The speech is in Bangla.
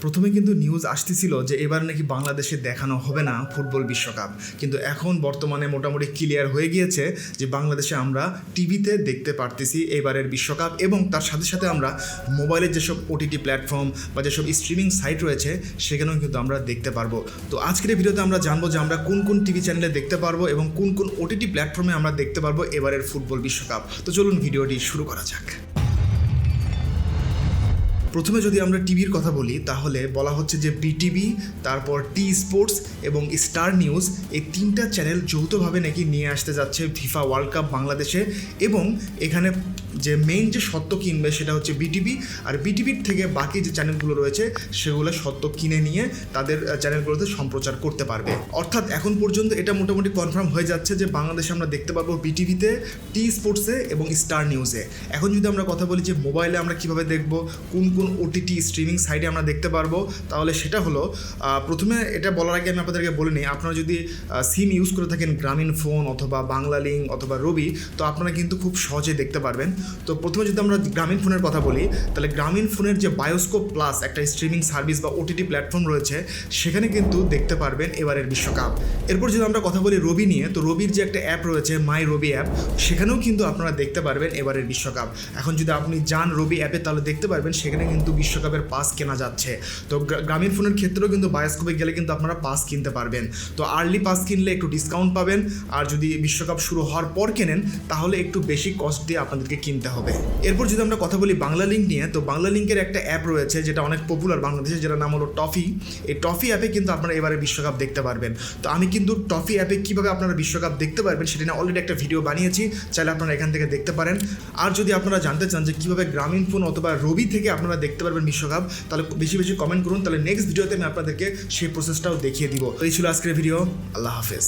প্রথমে কিন্তু নিউজ আসতেছিল যে এবার নাকি বাংলাদেশে দেখানো হবে না ফুটবল বিশ্বকাপ, কিন্তু এখন বর্তমানে মোটামুটি ক্লিয়ার হয়ে গিয়েছে যে বাংলাদেশে আমরা টিভিতে দেখতে পারতেছি এবারের বিশ্বকাপ, এবং তার সাথে সাথে আমরা মোবাইলের যেসব ওটিটি প্ল্যাটফর্ম বা যেসব স্ট্রিমিং সাইট রয়েছে সেখানেও কিন্তু আমরা দেখতে পারবো। তো আজকের এই ভিডিওতে আমরা জানবো যে আমরা কোন কোন টিভি চ্যানেলে দেখতে পারবো এবং কোন কোন ওটিটি প্ল্যাটফর্মে আমরা দেখতে পারবো এবারের ফুটবল বিশ্বকাপ। তো চলুন ভিডিওটি শুরু করা যাক। প্রথমে যদি আমরা টিভির কথা বলি তাহলে বলা হচ্ছে যে বিটিভি, তারপর টি স্পোর্টস এবং স্টার নিউজ, এই তিনটা চ্যানেল যৌথভাবে নাকি নিয়ে আসতে যাচ্ছে ফিফা ওয়ার্ল্ড কাপ বাংলাদেশে। এবং এখানে যে মেইন যে সত্ত্ব কিনবে সেটা হচ্ছে বিটিভি, আর বিটিভির থেকে বাকি যে চ্যানেলগুলো রয়েছে সেগুলো সত্ত্ব কিনে নিয়ে তাদের চ্যানেলগুলোতে সম্প্রচার করতে পারবে। অর্থাৎ এখন পর্যন্ত এটা মোটামুটি কনফার্ম হয়ে যাচ্ছে যে বাংলাদেশে আমরা দেখতে পারবো বিটিভিতে, টি স্পোর্টসে এবং স্টার নিউজে। এখন যদি আমরা কথা বলি যে মোবাইলে আমরা কীভাবে দেখব, কোন কোন ওটিটি স্ট্রিমিং সাইটে আমরা দেখতে পারবো, তাহলে সেটা হলো প্রথমে এটা বলার আগে আমি আপনাদেরকে বলে নিই, আপনারা যদি সিম ইউজ করে থাকেন গ্রামীণ ফোন অথবা বাংলালিংক অথবা রবি, তো আপনারা কিন্তু খুব সহজে দেখতে পারবেন। তো প্রথমে যদি আমরা গ্রামীণ ফোনের কথা বলি তাহলে গ্রামীণ ফোনের যে বায়োস্কোপ প্লাস একটা স্ট্রিমিং সার্ভিস বা ওটিটি প্ল্যাটফর্ম রয়েছে সেখানে কিন্তু দেখতে পারবেন এবারের বিশ্বকাপ। এরপর যদি আমরা কথা বলি রবি নিয়ে, তো রবির যে একটা অ্যাপ রয়েছে মাই রবি অ্যাপ, সেখানেও কিন্তু আপনারা দেখতে পারবেন এবারের বিশ্বকাপ। এখন যদি আপনি যান রবি অ্যাপে তাহলে দেখতে পারবেন সেখানে কিন্তু বিশ্বকাপের পাস কেনা যাচ্ছে। তো গ্রামীণ ফোনের ক্ষেত্রেও কিন্তু বায়োস্কোপে গেলে কিন্তু আপনারা পাস কিনতে পারবেন। তো আর্লি পাস কিনলে একটু ডিসকাউন্ট পাবেন, আর যদি বিশ্বকাপ শুরু হওয়ার পর কেনেন তাহলে একটু বেশি কস্ট দিয়ে আপনাদেরকে কিনতে হবে। এরপর যদি আমরা কথা বলি বাংলা লিঙ্ক নিয়ে, তো বাংলা লিঙ্কের একটা অ্যাপ রয়েছে যেটা অনেক পপুলার বাংলাদেশে, যেটার নাম হলো টফি। এই টফি অ্যাপে কিন্তু আপনারা এবারে বিশ্বকাপ দেখতে পারবেন। তো আমি কিন্তু টফি অ্যাপে কীভাবে আপনারা বিশ্বকাপ দেখতে পারবেন সেটা নিয়ে অলরেডি একটা ভিডিও বানিয়েছি, চাইলে আপনারা এখান থেকে দেখতে পারেন। আর যদি আপনারা জানতে চান যে কীভাবে গ্রামীণ ফোন অথবা রবি থেকে আপনারা দেখতে পারবেন বিশ্বকাপ, তাহলে বেশি বেশি কমেন্ট করুন, তাহলে নেক্সট ভিডিওতে আমি আপনাদেরকে সেই প্রসেসটাও দেখিয়ে দিব। এই ছিল আজকের ভিডিও। আল্লাহ হাফেজ।